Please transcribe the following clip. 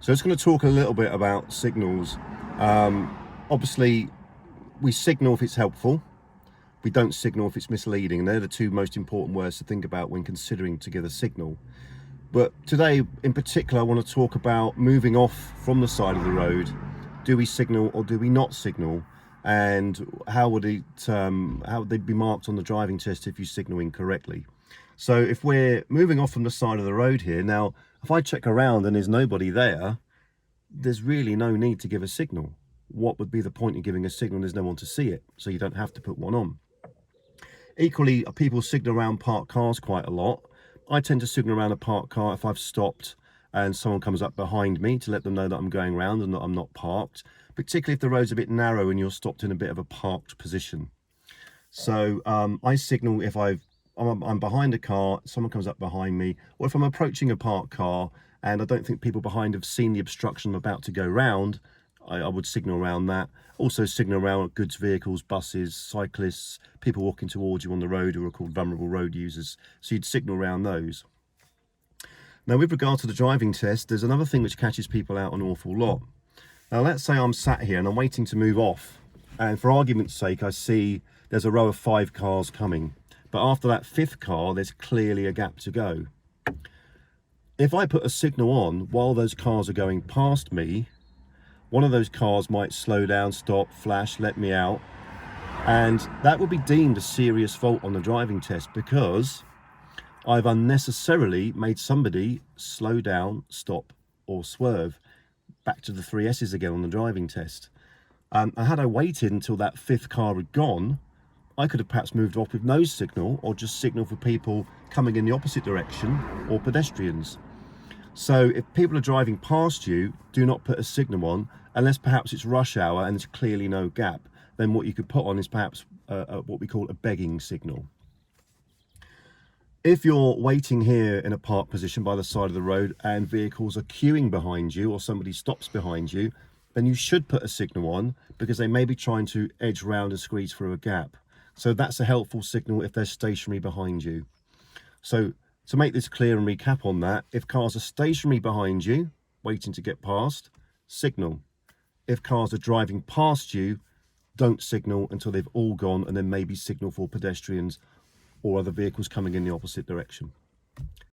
So I'm just going to talk a little bit about signals. Obviously, we signal if it's helpful. We don't signal if it's misleading. And they're the two most important words to think about when considering to give a signal. But today, in particular, I want to talk about moving off from the side of the road. Do we signal or do we not signal? And how would they be marked on the driving test if you signal incorrectly? So if we're moving off from the side of the road here, now, if I check around and there's nobody there, there's really no need to give a signal. What would be the point in giving a signal? There's no one to see it, so you don't have to put one on. Equally, people signal around parked cars quite a lot. I tend to signal around a parked car if I've stopped and someone comes up behind me to let them know that I'm going around and that I'm not parked, particularly if the road's a bit narrow and you're stopped in a bit of a parked position. So I signal if I'm behind a car, someone comes up behind me, or if I'm approaching a parked car and I don't think people behind have seen the obstruction I'm about to go round, I would signal around that. Also signal around goods vehicles, buses, cyclists, people walking towards you on the road who are called vulnerable road users. So you'd signal around those. Now, with regard to the driving test, there's another thing which catches people out an awful lot. Now, let's say I'm sat here and I'm waiting to move off. And for argument's sake, I see there's a row of 5 cars coming. But after that 5th car, there's clearly a gap to go. If I put a signal on while those cars are going past me, one of those cars might slow down, stop, flash, let me out. And that would be deemed a serious fault on the driving test because I've unnecessarily made somebody slow down, stop, or swerve. Back to the 3 S's again on the driving test. And had I waited until that 5th car had gone, I could have perhaps moved off with no signal or just signal for people coming in the opposite direction or pedestrians. So if people are driving past you, do not put a signal on unless perhaps it's rush hour and there's clearly no gap. Then what you could put on is perhaps what we call a begging signal. If you're waiting here in a parked position by the side of the road and vehicles are queuing behind you or somebody stops behind you, then you should put a signal on because they may be trying to edge round and squeeze through a gap. So that's a helpful signal if they're stationary behind you. So to make this clear and recap on that, if cars are stationary behind you, waiting to get past, signal. If cars are driving past you, don't signal until they've all gone and then maybe signal for pedestrians or other vehicles coming in the opposite direction.